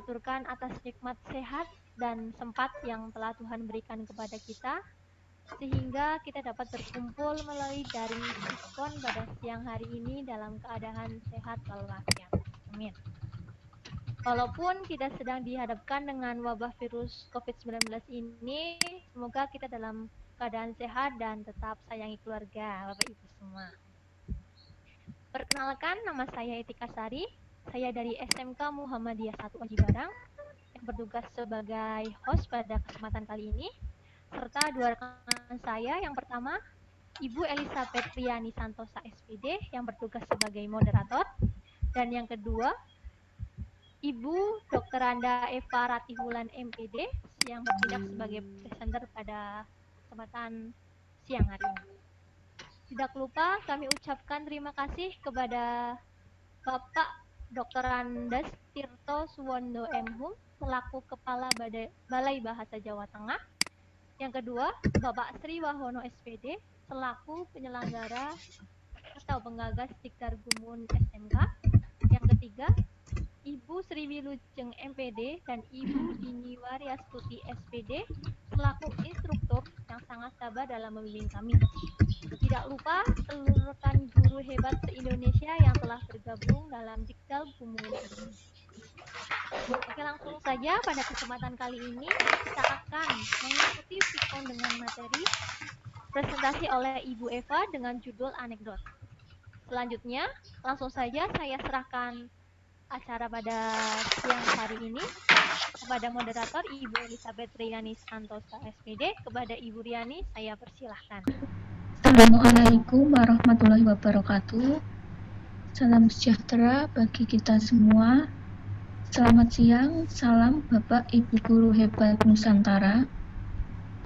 aturkan atas nikmat sehat dan sempat yang telah Tuhan berikan kepada kita, sehingga kita dapat berkumpul melalui daring siskon pada siang hari ini dalam keadaan sehat walafiat. Amin. Walaupun kita sedang dihadapkan dengan wabah virus COVID-19 ini, semoga kita dalam keadaan sehat dan tetap sayangi keluarga, Bapak Ibu semua. Perkenalkan, nama saya Etika Sari. Saya dari SMK Muhammadiyah 1 Aji Barang yang bertugas sebagai host pada kesempatan kali ini. Serta dua rekan saya, yang pertama Ibu Elizabeth Riani Santosa SPD yang bertugas sebagai moderator. Dan yang kedua, Ibu Dr. Anda Eva Ratihulan MPD yang bertindak sebagai presenter pada kesempatan siang hari ini. Tidak lupa kami ucapkan terima kasih kepada Bapak Dr. Andes Tirto Suwondo MHum selaku Kepala Balai Bahasa Jawa Tengah. Yang kedua, Bapak Sri Wahono SPD selaku penyelenggara atau penggagas Dikdar Gumun SMK. Yang ketiga, Ibu Sri Wilujeng MPD dan Ibu Dini Waryastuti SPD selaku instruktur yang sangat sabar dalam membimbing kami. Tidak lupa seluruh rekan guru hebat se-Indonesia yang telah bergabung dalam Dikdar Gumun ini. Oke, langsung saja pada kesempatan kali ini kita akan mengikuti siskon dengan materi presentasi oleh Ibu Eva dengan judul anekdot. Selanjutnya, langsung saja saya serahkan acara pada siang hari ini kepada moderator Ibu Elizabeth Riani Santosa SPD. Kepada Ibu Riani, saya persilahkan. Assalamualaikum warahmatullahi wabarakatuh. Salam sejahtera bagi kita semua. Selamat siang, salam Bapak Ibu Guru Hebat Nusantara.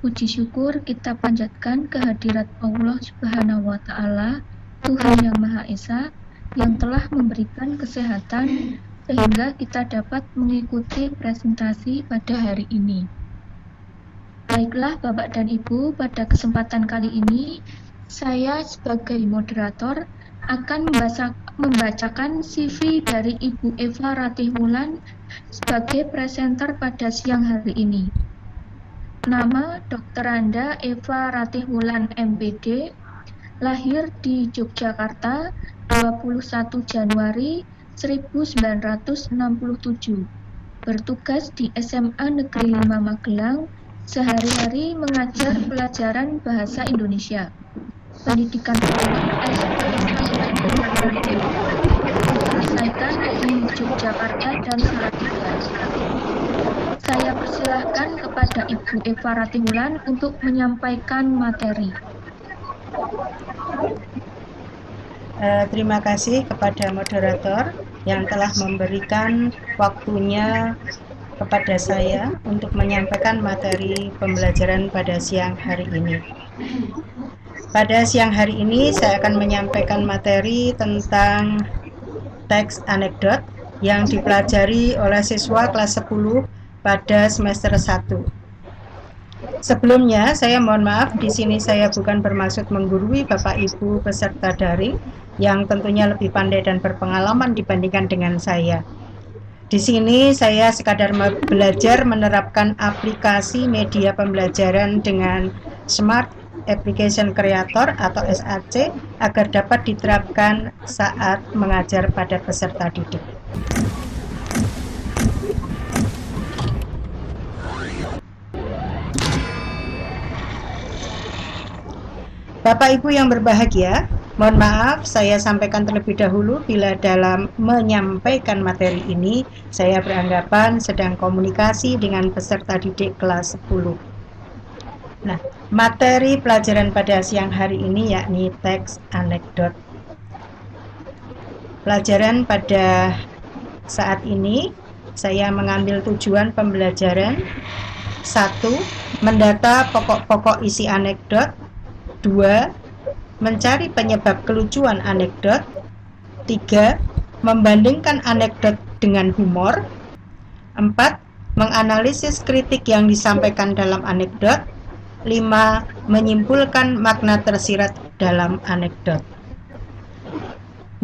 Puji syukur kita panjatkan kehadirat Allah Subhanahu wa Ta'ala, Tuhan Yang Maha Esa, yang telah memberikan kesehatan sehingga kita dapat mengikuti presentasi pada hari ini. Baiklah Bapak dan Ibu, pada kesempatan kali ini saya sebagai moderator akan membacakan CV dari Ibu Eva Ratihulan sebagai presenter pada siang hari ini. Nama Dr. Anda Eva Ratihulan MPD, lahir di Yogyakarta 21 Januari 1967, bertugas di SMA Negeri 5 Magelang, sehari-hari mengajar pelajaran bahasa Indonesia. Pendidikan diselesaikan di Yogyakarta dan Salatiga. Saya persilahkan kepada Ibu Eva Ratihulan untuk menyampaikan materi. Terima kasih kepada moderator yang telah memberikan waktunya kepada saya untuk menyampaikan materi pembelajaran pada siang hari ini. Pada siang hari ini saya akan menyampaikan materi tentang teks anekdot yang dipelajari oleh siswa kelas 10 pada semester 1. Sebelumnya, saya mohon maaf, di sini saya bukan bermaksud menggurui Bapak Ibu peserta daring yang tentunya lebih pandai dan berpengalaman dibandingkan dengan saya. Di sini saya sekadar belajar menerapkan aplikasi media pembelajaran dengan Smart Application Creator atau SAC agar dapat diterapkan saat mengajar pada peserta didik. Bapak Ibu yang berbahagia, mohon maaf saya sampaikan terlebih dahulu bila dalam menyampaikan materi ini saya beranggapan sedang komunikasi dengan peserta didik kelas 10. Nah, materi pelajaran pada siang hari ini yakni teks anekdot. Pelajaran pada saat ini saya mengambil tujuan pembelajaran 1. Mendata pokok-pokok isi anekdot. 2. Mencari penyebab kelucuan anekdot. 3. Membandingkan anekdot dengan humor. 4. Menganalisis kritik yang disampaikan dalam anekdot. 5. Menyimpulkan makna tersirat dalam anekdot.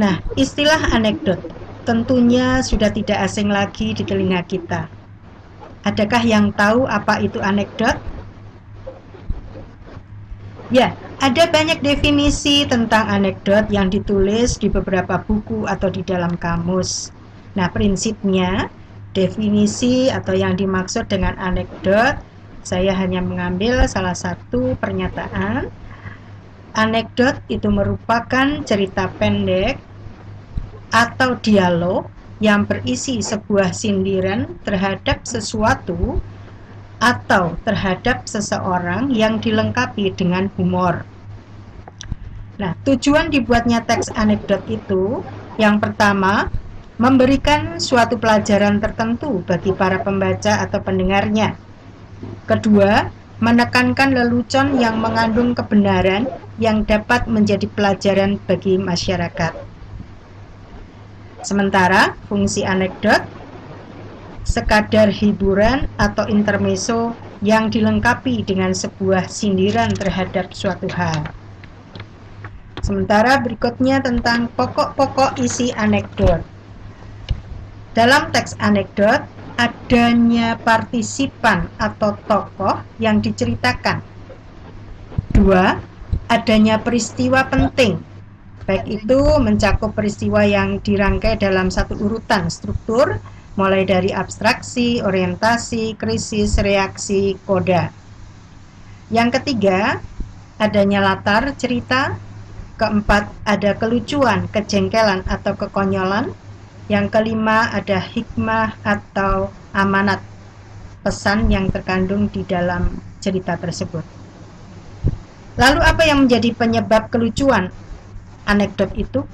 Nah, istilah anekdot. tentunya sudah tidak asing lagi di telinga kita. Adakah yang tahu apa itu anekdot? Ya, ada banyak definisi tentang anekdot yang ditulis di beberapa buku atau di dalam kamus. Nah, prinsipnya, definisi atau yang dimaksud dengan anekdot, saya hanya mengambil salah satu pernyataan. Anekdot itu merupakan cerita pendek atau dialog yang berisi sebuah sindiran terhadap sesuatu atau terhadap seseorang yang dilengkapi dengan humor. Nah, tujuan dibuatnya teks anekdot itu, yang pertama, memberikan suatu pelajaran tertentu bagi para pembaca atau pendengarnya. Kedua, menekankan lelucon yang mengandung kebenaran yang dapat menjadi pelajaran bagi masyarakat. Sementara fungsi anekdot sekadar hiburan atau intermezzo yang dilengkapi dengan sebuah sindiran terhadap suatu hal. Sementara berikutnya tentang pokok-pokok isi anekdot. Dalam teks anekdot, adanya partisipan atau tokoh yang diceritakan. Dua, adanya peristiwa penting, baik itu mencakup peristiwa yang dirangkai dalam satu urutan struktur, mulai dari abstraksi, orientasi, krisis, reaksi, koda. Yang ketiga, adanya latar cerita. Keempat, ada kelucuan, kejengkelan, atau kekonyolan. Yang kelima, ada hikmah atau amanat, pesan yang terkandung di dalam cerita tersebut. Lalu apa yang menjadi penyebab kelucuan anekdot itu?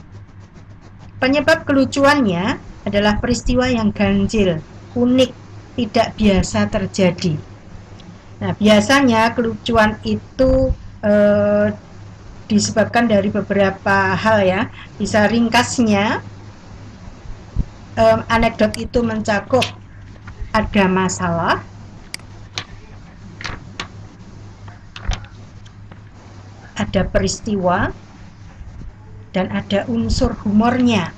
Penyebab kelucuannya adalah peristiwa yang ganjil, unik, tidak biasa terjadi. Nah, biasanya kelucuan itu disebabkan dari beberapa hal ya. Bisa ringkasnya, anekdot itu mencakup ada masalah, ada peristiwa, dan ada unsur humornya.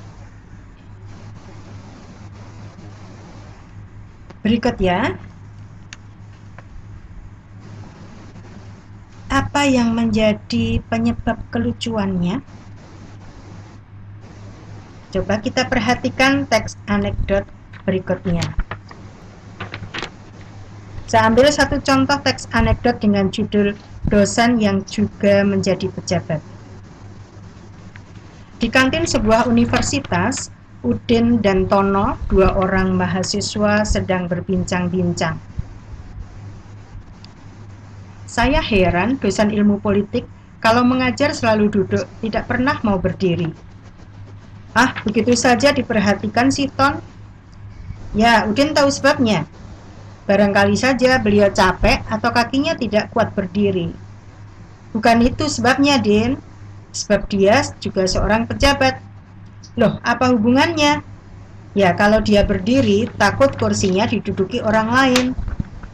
Berikut ya. Apa yang menjadi penyebab kelucuannya? Coba kita perhatikan teks anekdot berikutnya. Saya ambil satu contoh teks anekdot dengan judul dosen yang juga menjadi pejabat. Di kantin sebuah universitas, Udin dan Tono, dua orang mahasiswa, sedang berbincang-bincang. Saya heran dosen ilmu politik kalau mengajar selalu duduk, tidak pernah mau berdiri. Ah, begitu saja diperhatikan si Ton. Ya, Udin tahu sebabnya. Barangkali saja beliau capek atau kakinya tidak kuat berdiri. Bukan itu sebabnya, Din. Sebab dia juga seorang pejabat. Loh, apa hubungannya? Ya, kalau dia berdiri, takut kursinya diduduki orang lain.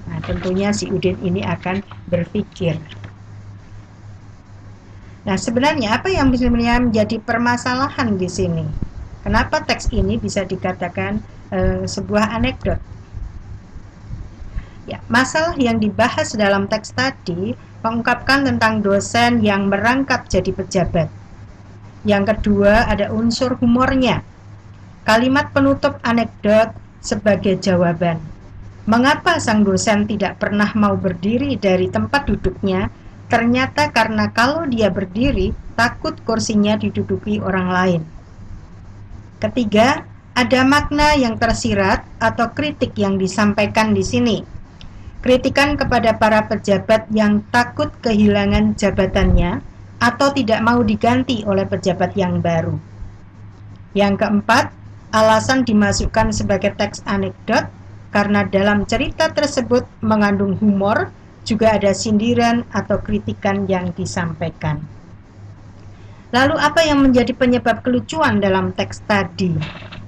Nah, tentunya si Udin ini akan berpikir. Nah, sebenarnya apa yang sebenarnya menjadi permasalahan di sini? Kenapa teks ini bisa dikatakan sebuah anekdot? Ya, masalah yang dibahas dalam teks tadi mengungkapkan tentang dosen yang merangkap jadi pejabat. Yang kedua, ada unsur humornya. Kalimat penutup anekdot sebagai jawaban. Mengapa sang dosen tidak pernah mau berdiri dari tempat duduknya? Ternyata karena kalau dia berdiri, takut kursinya diduduki orang lain. Ketiga, ada makna yang tersirat atau kritik yang disampaikan di sini. Kritikan kepada para pejabat yang takut kehilangan jabatannya atau tidak mau diganti oleh pejabat yang baru. Yang keempat, alasan dimasukkan sebagai teks anekdot karena dalam cerita tersebut mengandung humor, juga ada sindiran atau kritikan yang disampaikan. Lalu apa yang menjadi penyebab kelucuan dalam teks tadi?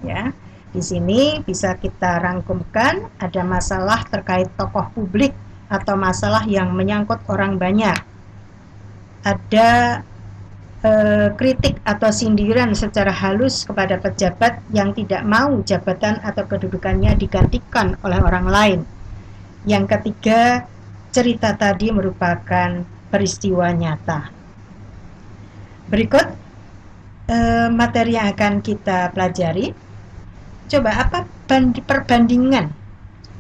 Ya, di sini bisa kita rangkumkan ada masalah terkait tokoh publik atau masalah yang menyangkut orang banyak. Ada kritik atau sindiran secara halus kepada pejabat yang tidak mau jabatan atau kedudukannya digantikan oleh orang lain. Yang ketiga, cerita tadi merupakan peristiwa nyata. Berikut materi yang akan kita pelajari. Coba apa perbandingan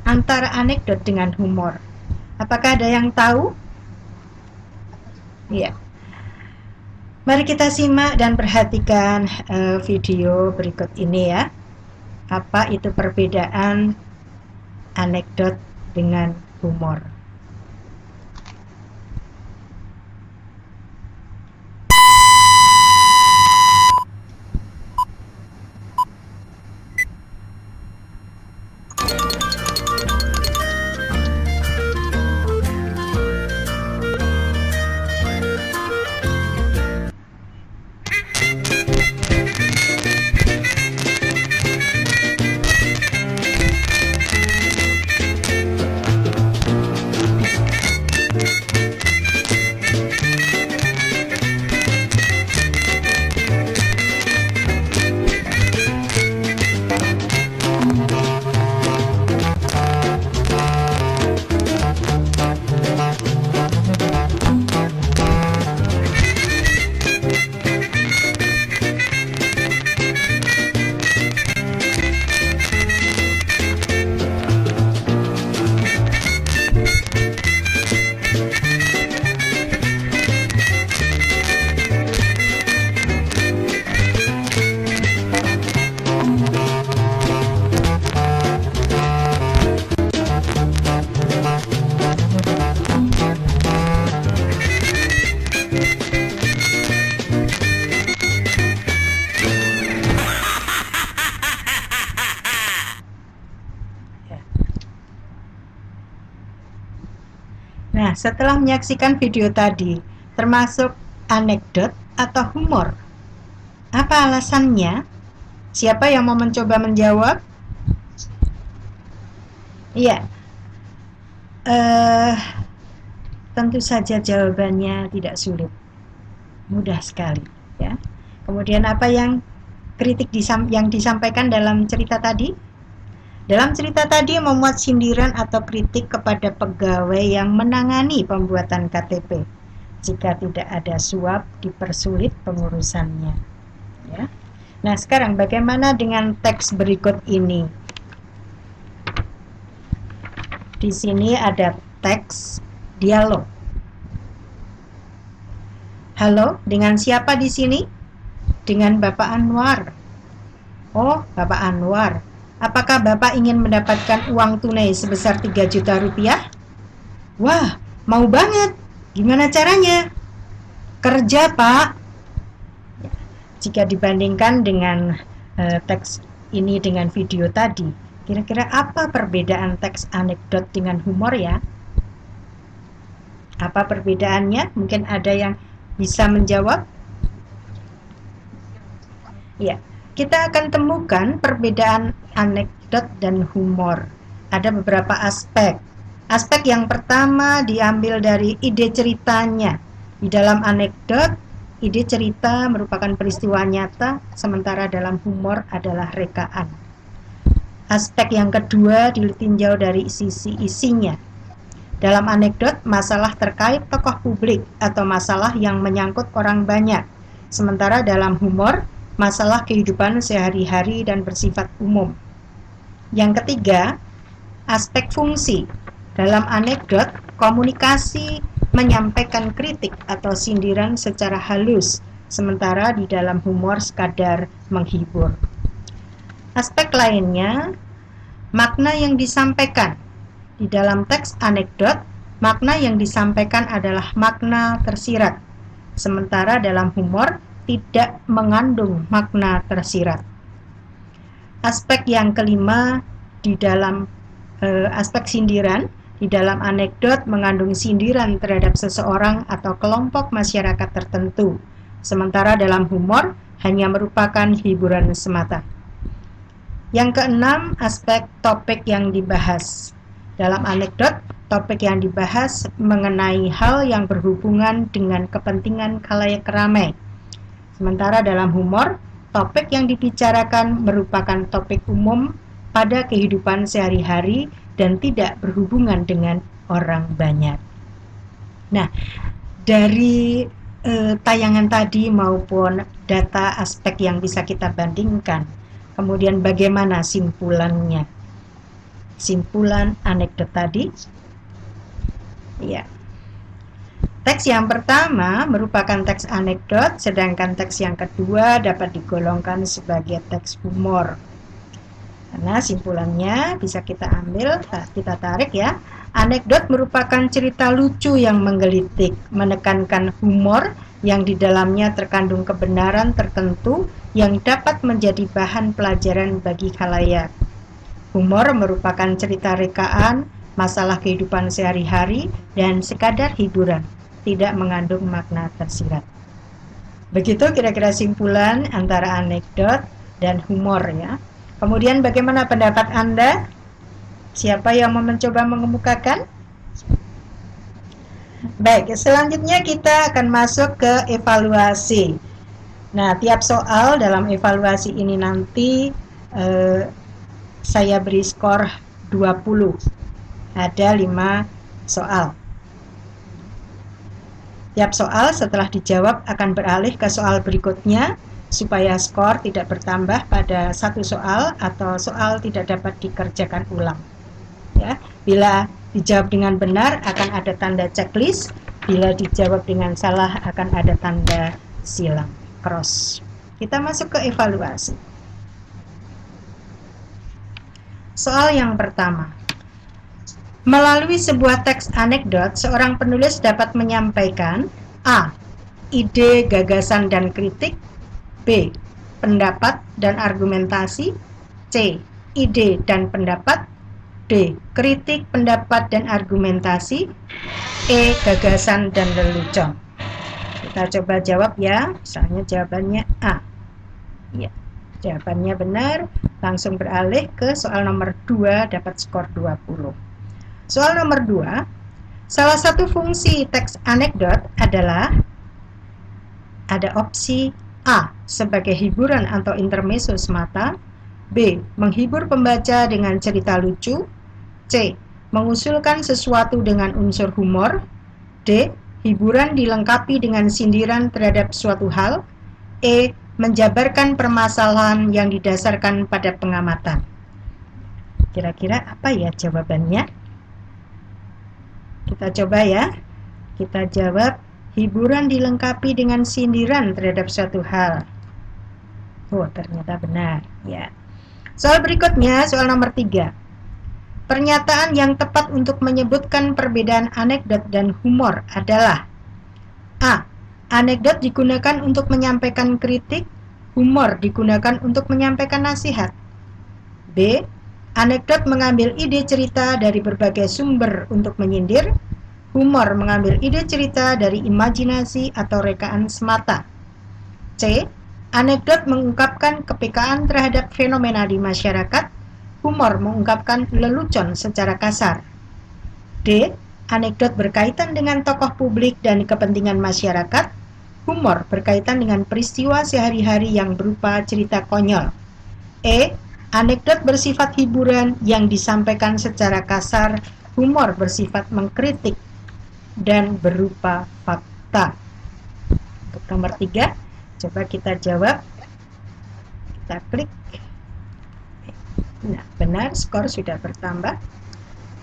antara anekdot dengan humor? Apakah ada yang tahu? Iya. Mari kita simak dan perhatikan video berikut ini ya. Apa itu perbedaan anekdot dengan humor? Nah, setelah menyaksikan video tadi, termasuk anekdot atau humor, apa alasannya? Siapa yang mau mencoba menjawab? Iya, tentu saja jawabannya tidak sulit, mudah sekali ya. Kemudian apa yang kritik yang disampaikan dalam cerita tadi? Dalam cerita tadi memuat sindiran atau kritik kepada pegawai yang menangani pembuatan KTP. Jika tidak ada suap, dipersulit pengurusannya. Ya. Nah, sekarang bagaimana dengan teks berikut ini? Di sini ada teks dialog. Halo, dengan siapa di sini? Dengan Bapak Anwar. Oh, Bapak Anwar. Apakah Bapak ingin mendapatkan uang tunai sebesar 3 juta rupiah? Wah, mau banget. Gimana caranya? Kerja, Pak. Jika dibandingkan dengan teks ini dengan video tadi, kira-kira apa perbedaan teks anekdot dengan humor ya? Apa perbedaannya? Mungkin ada yang bisa menjawab? Ya. Kita akan temukan perbedaan anekdot dan humor. Ada beberapa aspek. Aspek yang pertama diambil dari ide ceritanya. Di dalam anekdot, ide cerita merupakan peristiwa nyata, sementara dalam humor adalah rekaan. Aspek yang kedua ditinjau dari sisi isinya. Dalam anekdot, masalah terkait tokoh publik atau masalah yang menyangkut orang banyak. Sementara dalam humor, masalah kehidupan sehari-hari dan bersifat umum. Yang ketiga, aspek fungsi. Dalam anekdot, komunikasi menyampaikan kritik atau sindiran secara halus, sementara di dalam humor sekadar menghibur. Aspek lainnya, makna yang disampaikan. Di dalam teks anekdot, makna yang disampaikan adalah makna tersirat, sementara dalam humor tidak mengandung makna tersirat. Aspek yang kelima, di dalam aspek sindiran, di dalam anekdot mengandung sindiran terhadap seseorang atau kelompok masyarakat tertentu, sementara dalam humor hanya merupakan hiburan semata. Yang keenam, aspek topik yang dibahas. Dalam anekdot, topik yang dibahas mengenai hal yang berhubungan dengan kepentingan khalayak ramai. Sementara dalam humor, topik yang dibicarakan merupakan topik umum pada kehidupan sehari-hari dan tidak berhubungan dengan orang banyak. Nah, dari tayangan tadi maupun data aspek yang bisa kita bandingkan, kemudian bagaimana simpulannya? Simpulan anekdot tadi, ya. Teks yang pertama merupakan teks anekdot, sedangkan teks yang kedua dapat digolongkan sebagai teks humor. Karena simpulannya bisa kita ambil, kita tarik ya. Anekdot merupakan cerita lucu yang menggelitik, menekankan humor yang di dalamnya terkandung kebenaran tertentu yang dapat menjadi bahan pelajaran bagi khalayak. Humor merupakan cerita rekaan, masalah kehidupan sehari-hari, dan sekadar hiburan, tidak mengandung makna tersirat. Begitu kira-kira simpulan antara anekdot dan humor ya. Kemudian bagaimana pendapat Anda? Siapa yang mau mencoba mengemukakan? Baik, selanjutnya kita akan masuk ke evaluasi. Nah, tiap soal dalam evaluasi ini nanti saya beri skor 20. Ada 5 soal. Tiap soal setelah dijawab akan beralih ke soal berikutnya supaya skor tidak bertambah pada satu soal atau soal tidak dapat dikerjakan ulang. Ya, bila dijawab dengan benar akan ada tanda checklist, bila dijawab dengan salah akan ada tanda silang, cross. Kita masuk ke evaluasi. Soal yang pertama. Melalui sebuah teks anekdot, seorang penulis dapat menyampaikan A. Ide, gagasan, dan kritik. B. Pendapat dan argumentasi. C. Ide dan pendapat. D. Kritik, pendapat, dan argumentasi. E. Gagasan dan lelucon. Kita coba jawab ya. Misalnya jawabannya A. Ya, jawabannya benar. Langsung beralih ke soal nomor 2, dapat skor 20. Soal nomor 2, salah satu fungsi teks anekdot adalah ada opsi A. Sebagai hiburan atau intermezzo semata. B. Menghibur pembaca dengan cerita lucu. C. Mengusulkan sesuatu dengan unsur humor. D. Hiburan dilengkapi dengan sindiran terhadap suatu hal. E. Menjabarkan permasalahan yang didasarkan pada pengamatan. Kira-kira apa ya jawabannya? Kita coba ya. Kita jawab hiburan dilengkapi dengan sindiran terhadap suatu hal. Oh, ternyata benar ya. Soal berikutnya, soal nomor 3. Pernyataan yang tepat untuk menyebutkan perbedaan anekdot dan humor adalah A. Anekdot digunakan untuk menyampaikan kritik, humor digunakan untuk menyampaikan nasihat. B. Anekdot mengambil ide cerita dari berbagai sumber untuk menyindir, humor mengambil ide cerita dari imajinasi atau rekaan semata. C. Anekdot mengungkapkan kepekaan terhadap fenomena di masyarakat, humor mengungkapkan lelucon secara kasar. D. Anekdot berkaitan dengan tokoh publik dan kepentingan masyarakat, humor berkaitan dengan peristiwa sehari-hari yang berupa cerita konyol. E. Anekdot bersifat hiburan yang disampaikan secara kasar, humor bersifat mengkritik dan berupa fakta. Untuk nomor 3, coba kita jawab. Kita klik. Nah, benar, skor sudah bertambah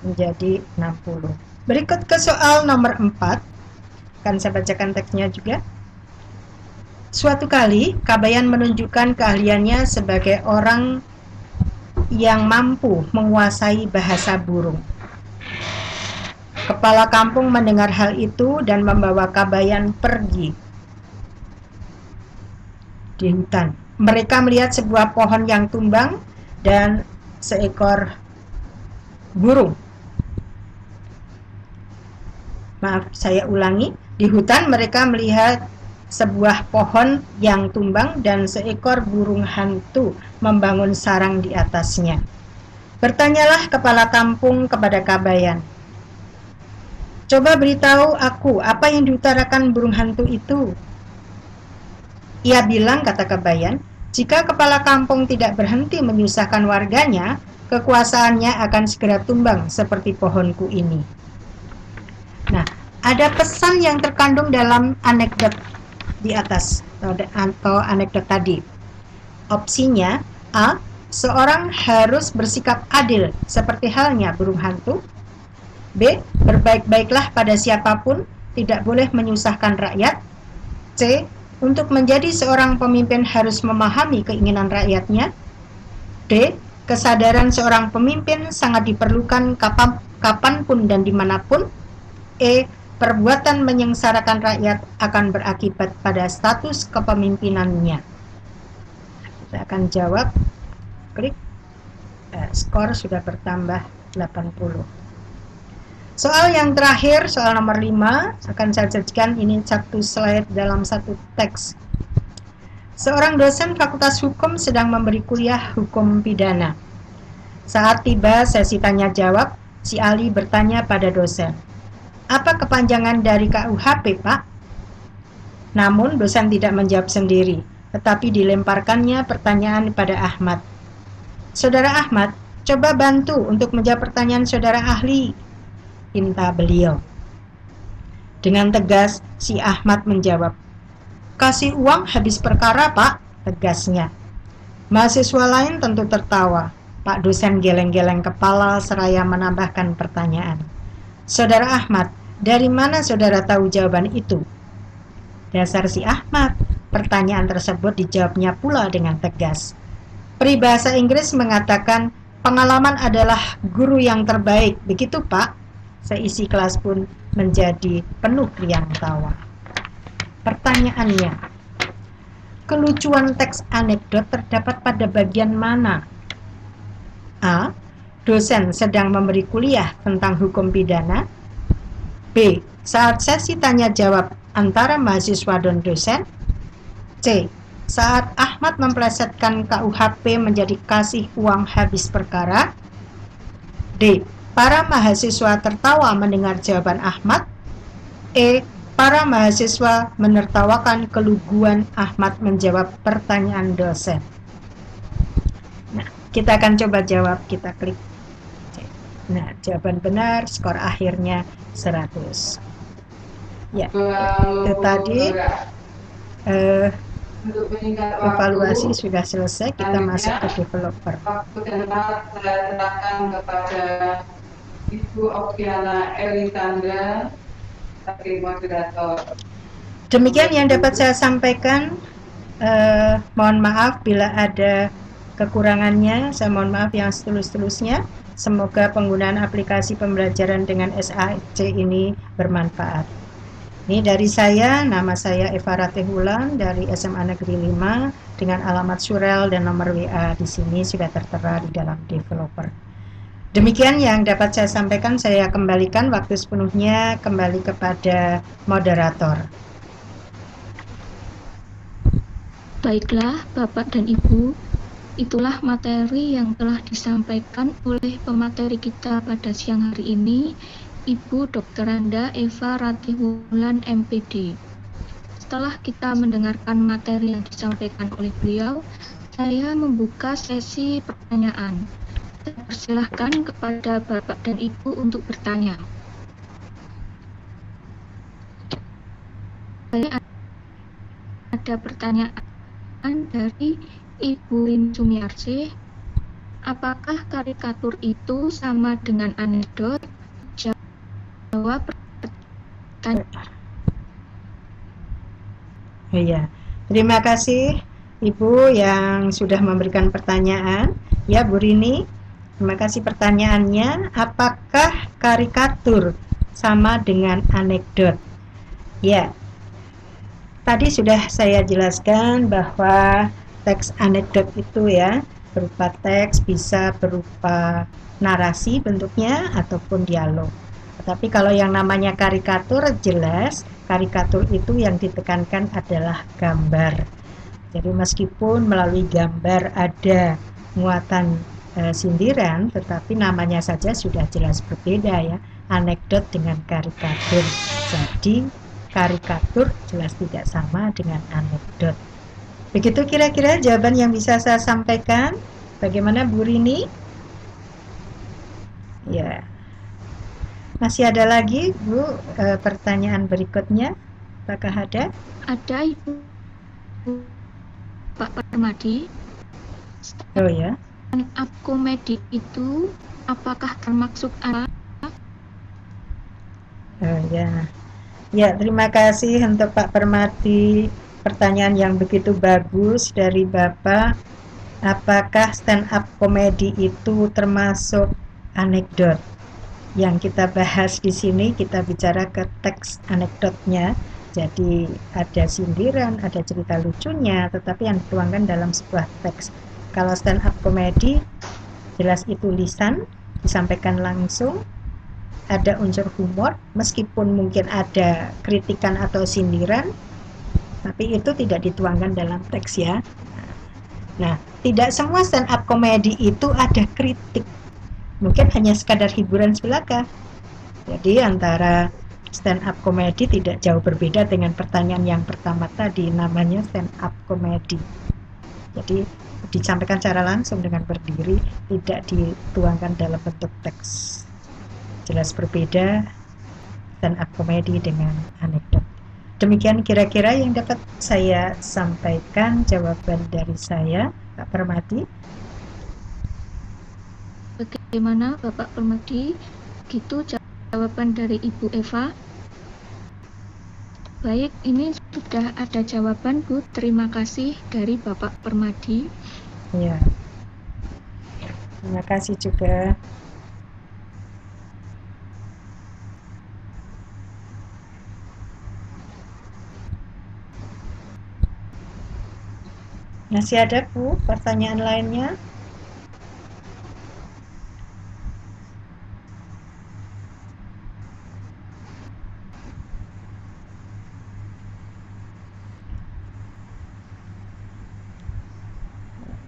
menjadi 60. Berikut ke soal nomor 4. Akan saya bacakan teksnya juga. Suatu kali, Kabayan menunjukkan keahliannya sebagai orang yang mampu menguasai bahasa burung. Kepala kampung mendengar hal itu dan membawa Kabayan pergi di hutan. Mereka melihat sebuah pohon yang tumbang dan seekor burung. Maaf, saya ulangi. Di hutan mereka melihat sebuah pohon yang tumbang dan seekor burung hantu membangun sarang di atasnya. Bertanyalah kepala kampung kepada Kabayan, "Coba beritahu aku apa yang diutarakan burung hantu itu." Ia bilang, kata Kebayan, jika kepala kampung tidak berhenti menyusahkan warganya, kekuasaannya akan segera tumbang seperti pohonku ini. Nah, ada pesan yang terkandung dalam anekdot di atas atau anekdot tadi. Opsinya A. Seorang harus bersikap adil seperti halnya burung hantu. B. Berbaik-baiklah pada siapapun, tidak boleh menyusahkan rakyat. C. Untuk menjadi seorang pemimpin harus memahami keinginan rakyatnya. D. Kesadaran seorang pemimpin sangat diperlukan kapanpun dan dimanapun. E. Perbuatan menyengsarakan rakyat akan berakibat pada status kepemimpinannya. Kita akan jawab. Klik. Skor sudah bertambah 80. Soal yang terakhir, soal nomor 5, akan saya sajikan ini satu slide dalam satu teks. Seorang dosen Fakultas Hukum sedang memberi kuliah hukum pidana. Saat tiba sesi tanya jawab, si Ali bertanya pada dosen, "Apa kepanjangan dari KUHP, Pak?" Namun dosen tidak menjawab sendiri, tetapi dilemparkannya pertanyaan pada Ahmad. "Saudara Ahmad, coba bantu untuk menjawab pertanyaan saudara ahli," pinta beliau. Dengan tegas, si Ahmad menjawab, "Kasih uang habis perkara, Pak," tegasnya. Mahasiswa lain tentu tertawa. Pak dosen geleng-geleng kepala seraya menambahkan pertanyaan. "Saudara Ahmad, dari mana saudara tahu jawaban itu?" Dasar si Ahmad, pertanyaan tersebut dijawabnya pula dengan tegas. Peribahasa Inggris mengatakan, pengalaman adalah guru yang terbaik. Begitu, Pak? Seisi kelas pun menjadi penuh riang tawa. Pertanyaannya, kelucuan teks anekdot terdapat pada bagian mana? A. Dosen sedang memberi kuliah tentang hukum pidana. B. Saat sesi tanya jawab antara mahasiswa dan dosen. C. Saat Ahmad memplesetkan KUHP menjadi kasih uang habis perkara. D. Para mahasiswa tertawa mendengar jawaban Ahmad. E. Para mahasiswa menertawakan keluguan Ahmad menjawab pertanyaan dosen. Nah, kita akan coba jawab, kita klik. Nah, jawaban benar, skor akhirnya 100. Ya, itu tadi evaluasi sudah selesai, kita masuk ke developer. Waktu dan tempat saya serahkan kepada Ibu Oktiana Elisandra sebagai moderator. Demikian yang dapat saya sampaikan. Mohon maaf bila ada kekurangannya, saya mohon maaf yang setulus-tulusnya. Semoga penggunaan aplikasi pembelajaran dengan SAC ini bermanfaat. Ini dari saya, nama saya Eva Ratih-Wulan dari SMA Negeri 5 dengan alamat surel dan nomor WA di sini sudah tertera di dalam developer. Demikian yang dapat saya sampaikan, saya kembalikan waktu sepenuhnya kembali kepada moderator. Baiklah, Bapak dan Ibu, itulah materi yang telah disampaikan oleh pemateri kita pada siang hari ini, Ibu Dr. Anda Eva Ratih-Wulan MPD. Setelah kita mendengarkan materi yang disampaikan oleh beliau, saya membuka sesi pertanyaan. Saya persilahkan kepada Bapak dan Ibu untuk bertanya. Saya ada pertanyaan dari Ibu Rin Sumiarsih. Apakah karikatur itu sama dengan anekdot? Jawab pertanyaan. Iya, terima kasih Ibu yang sudah memberikan pertanyaan. Ya, Bu Rini, terima kasih pertanyaannya. Apakah karikatur sama dengan anekdot? Ya, tadi sudah saya jelaskan bahwa teks anekdot itu ya berupa teks, bisa berupa narasi bentuknya ataupun dialog. Tapi kalau yang namanya karikatur, jelas karikatur itu yang ditekankan adalah gambar. Jadi meskipun melalui gambar ada muatan sindiran, tetapi namanya saja sudah jelas berbeda ya, anekdot dengan karikatur. Jadi karikatur jelas tidak sama dengan anekdot. Begitu kira-kira jawaban yang bisa saya sampaikan. Bagaimana Bu Rini? Ya, masih ada lagi Bu pertanyaan berikutnya? Apakah ada? Ada Ibu Pak Permadi. Oh ya. Stand up komedi itu apakah termasuk anak? Oh ya. Ya, terima kasih untuk Pak Permadi. Pertanyaan yang begitu bagus dari Bapak. Apakah stand up komedi itu termasuk anekdot? Yang kita bahas di sini, kita bicara ke teks anekdotnya. Jadi ada sindiran, ada cerita lucunya, tetapi yang dituangkan dalam sebuah teks. Kalau stand up komedi, jelas itu lisan, disampaikan langsung, ada unsur humor, meskipun mungkin ada kritikan atau sindiran, tapi itu tidak dituangkan dalam teks ya. Nah, tidak semua stand up komedi itu ada kritik. Mungkin hanya sekadar hiburan belaka. Jadi antara stand up komedi tidak jauh berbeda dengan pertanyaan yang pertama tadi, namanya stand up komedi. Jadi disampaikan secara langsung dengan berdiri, tidak dituangkan dalam bentuk teks. Jelas berbeda stand up komedi dengan anekdot. Demikian kira-kira yang dapat saya sampaikan jawaban dari saya, Pak Permadi. Bagaimana Bapak Permadi? Gitu jawaban dari Ibu Eva. Baik, ini sudah ada jawaban Bu. Terima kasih dari Bapak Permadi. Ya. Terima kasih juga. Masih ada Bu pertanyaan lainnya?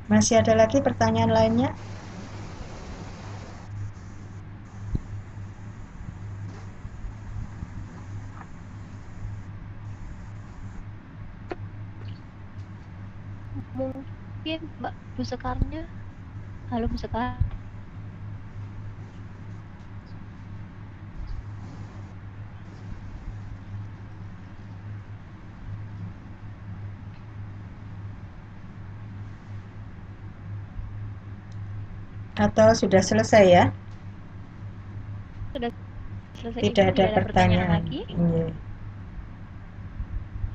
Masih ada lagi pertanyaan lainnya? Mungkin Mbak Bu Sekarnya. Halo Bu Sekar. Atau sudah selesai ya? Sudah selesai. Tidak Ibu, ada pertanyaan pertanyaan lagi. Iya.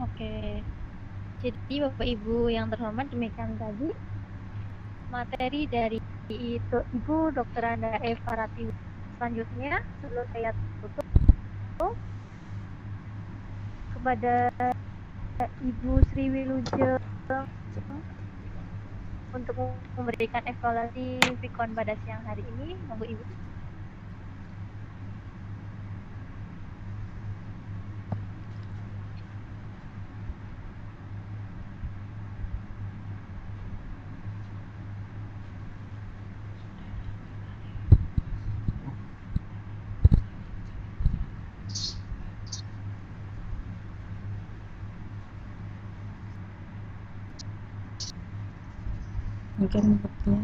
Oke. Jadi Bapak Ibu yang terhormat, demikian tadi materi dari Ibu Dr. Anda Eva Rati. Selanjutnya sebelum saya tutup, kepada Ibu Sri Wilujeng untuk memberikan evaluasi Vikon pada siang hari ini. Monggo Ibu. Mungkin buktinya.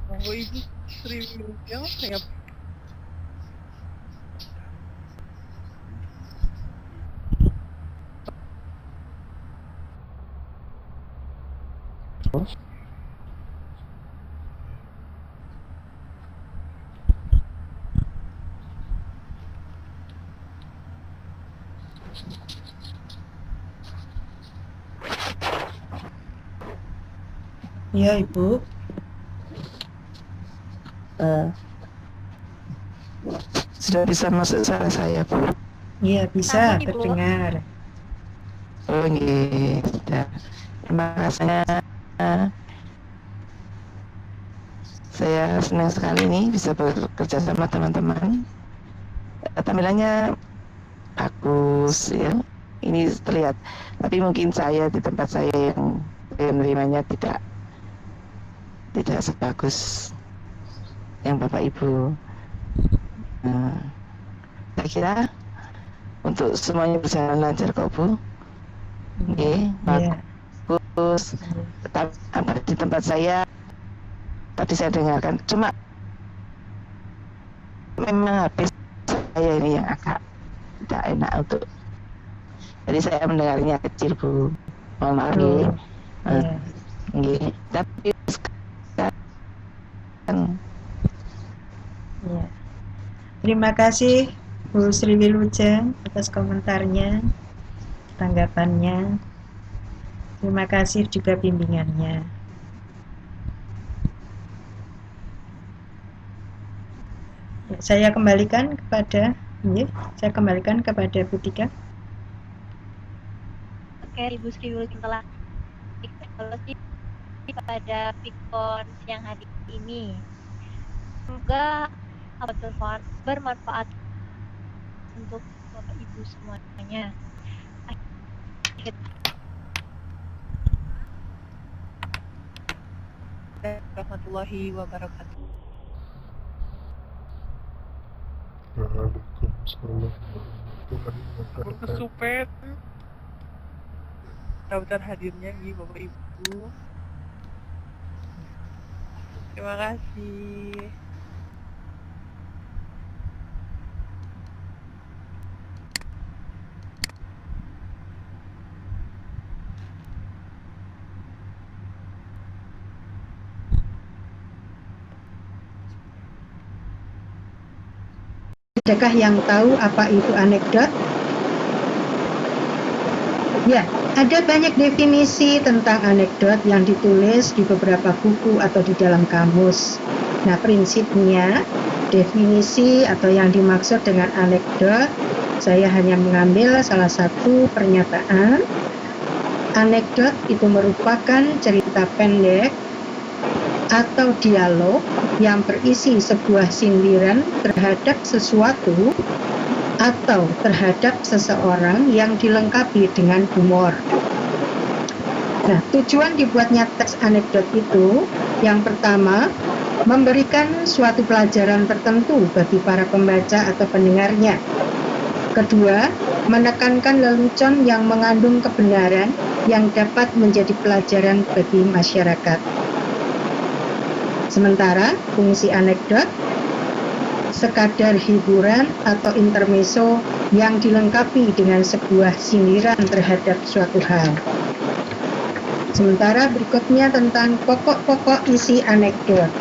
Monggo Ibu Sri Wilujeng, saya Ya Ibu. Sudah bisa masuk suara saya, Bu? Iya bisa Sambung, Ibu. terdengar. Oh, iya, sudah. Terima kasih. Saya senang sekali nih bisa bekerja sama teman-teman. Tampilannya bagus ya. Ini terlihat. Tapi mungkin saya di tempat saya yang menerimanya tidak sebagus yang Bapak Ibu. Saya kira untuk semuanya berjalan lancar kok Bu. Oke, bagus. Tapi di tempat saya tadi saya dengarkan cuma memang habis saya ini yang agak tidak enak untuk. Jadi saya mendengarnya kecil Bu. Mohon maaf nggih. Tapi sekarang Terima kasih Bu Sri Wilujeng atas komentarnya, tanggapannya. Terima kasih juga bimbingannya. Saya kembalikan kepada Bu Tika. Oke, Ibu Sri Wilujeng telah evaluasi pada Pikon siang hari ini. Semoga bermanfaat untuk Bapak Ibu semuanya. Warahmatullahi wabarakatuh. Waalaikumsalam warahmatullahi wabarakatuh. Kesupet. Daftar hadirnya nih Bapak Ibu. Terima kasih. Adakah yang tahu apa itu anekdot? Ya, ada banyak definisi tentang anekdot yang ditulis di beberapa buku atau di dalam kamus. Nah, prinsipnya, definisi atau yang dimaksud dengan anekdot, saya hanya mengambil salah satu pernyataan. Anekdot itu merupakan cerita pendek atau dialog yang berisi sebuah sindiran terhadap sesuatu atau terhadap seseorang yang dilengkapi dengan humor. Nah, tujuan dibuatnya teks anekdot itu, yang pertama, memberikan suatu pelajaran tertentu bagi para pembaca atau pendengarnya. Kedua, menekankan lelucon yang mengandung kebenaran yang dapat menjadi pelajaran bagi masyarakat. Sementara fungsi anekdot sekadar hiburan atau intermezzo yang dilengkapi dengan sebuah sindiran terhadap suatu hal. Sementara berikutnya tentang pokok-pokok isi anekdot.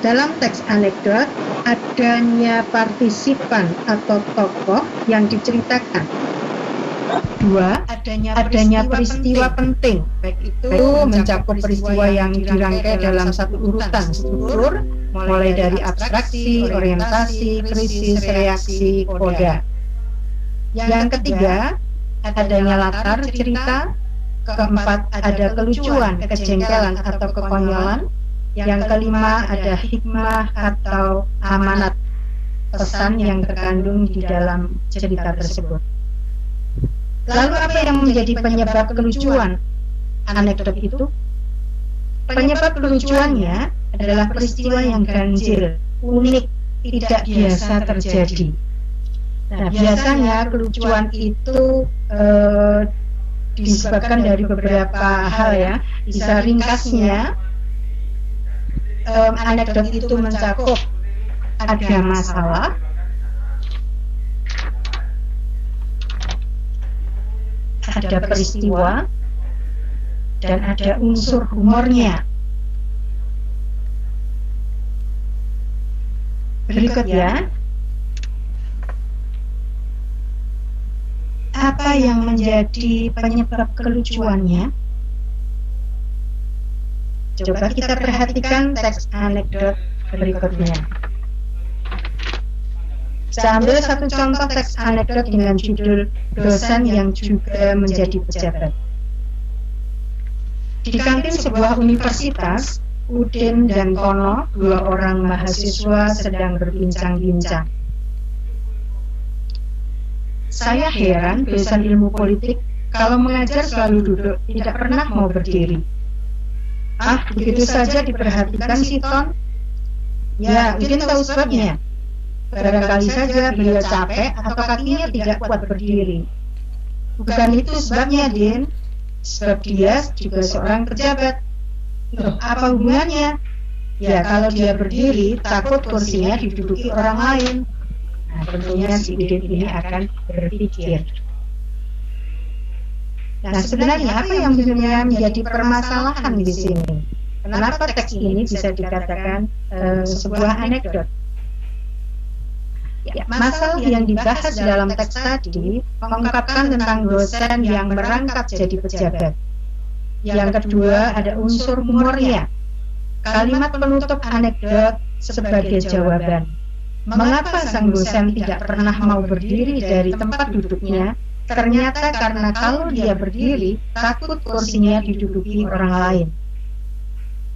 Dalam teks anekdot, adanya partisipan atau tokoh yang diceritakan. Dua, adanya peristiwa penting, baik itu mencakup peristiwa yang dirangkai dalam satu urutan struktur, mulai dari abstraksi, orientasi, krisis, reaksi, koda. Yang ketiga, adanya latar cerita. Keempat, ada kelucuan, kejengkelan, atau kekonyolan. Yang kelima, ada hikmah atau amanat, pesan yang terkandung di dalam cerita tersebut. Lalu apa yang menjadi penyebab kelucuan anekdot itu? Penyebab kelucuannya adalah peristiwa yang ganjil, unik, tidak biasa terjadi. Nah, biasanya kelucuan itu disebabkan dari beberapa hal ya. Bisa ringkasnya, anekdot itu mencakup ada masalah, ada peristiwa, dan ada unsur humornya. Berikut ya, apa yang menjadi penyebab kelucuannya? Coba kita perhatikan teks anekdot berikutnya. Saya ambil satu contoh teks anekdot dengan judul dosen yang juga menjadi pejabat. Di kantin sebuah universitas, Udin dan Tono, dua orang mahasiswa sedang berbincang-bincang. Saya heran dosen ilmu politik kalau mengajar selalu duduk, tidak pernah mau berdiri. Ah, begitu saja diperhatikan si Ton. Ya, Udin tahu sebabnya. Barangkali saja beliau capek atau kakinya tidak kuat berdiri. Bukan itu sebabnya, Din. Sebab dia juga seorang pejabat. Loh, apa hubungannya? Ya, kalau dia berdiri, takut kursinya diduduki orang lain. Nah, tentunya si Udin ini akan berpikir. Nah, sebenarnya apa yang sebenarnya menjadi permasalahan di sini? Kenapa teks ini bisa dikatakan sebuah anekdot? Ya, masalah yang dibahas dalam teks tadi mengungkapkan tentang dosen yang merangkap jadi pejabat. Yang kedua, ada unsur humornya. Kalimat penutup anekdot sebagai jawaban. Mengapa sang dosen tidak pernah mau berdiri dari tempat duduknya? Ternyata karena kalau dia berdiri, takut kursinya diduduki orang lain.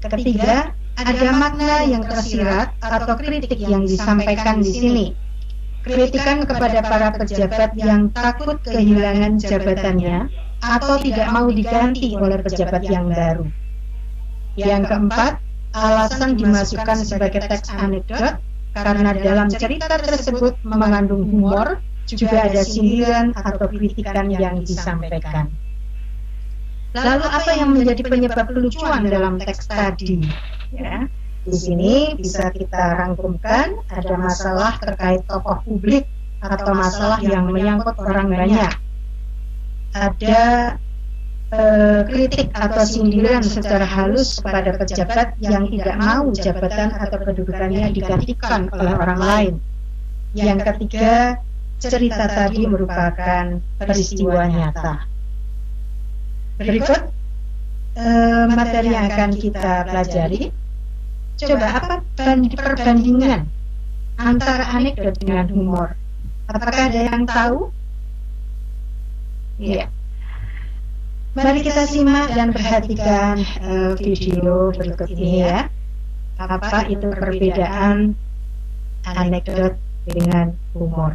Ketiga, ada makna yang tersirat atau kritik yang disampaikan di sini. Kritikan kepada para pejabat yang takut kehilangan jabatannya atau tidak mau diganti oleh pejabat yang baru. Yang keempat, alasan dimasukkan sebagai teks anekdot karena dalam cerita tersebut mengandung humor, juga ada sindiran atau kritikan yang disampaikan. Lalu apa yang menjadi penyebab kelucuan dalam teks tadi? Ya, di sini bisa kita rangkumkan ada masalah terkait tokoh publik atau masalah yang menyangkut orang banyak. Ada kritik atau sindiran secara halus kepada pejabat yang tidak mau jabatan atau kedudukannya digantikan oleh orang lain. Yang ketiga, cerita tadi merupakan peristiwa nyata. Berikut materi yang akan kita pelajari. Coba apa perbandingan antara anekdot dengan humor? Apakah ada yang tahu? Iya. Mari kita simak dan perhatikan video berikut ini ya. Apa itu perbedaan anekdot dengan humor?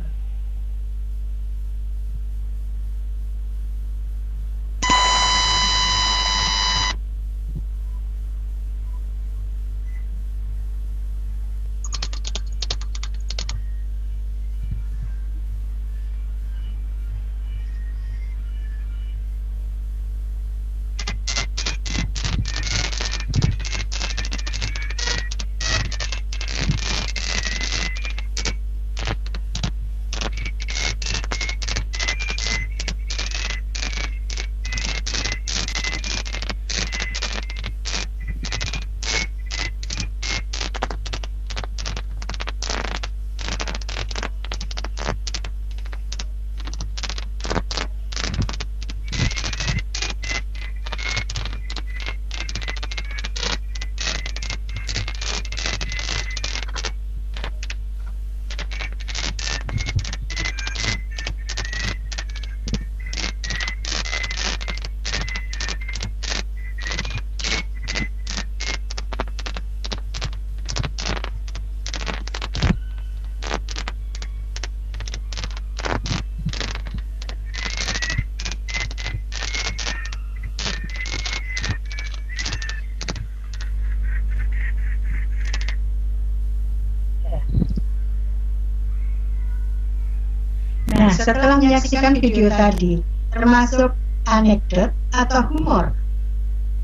Nah, setelah menyaksikan video tadi, termasuk anekdot atau humor,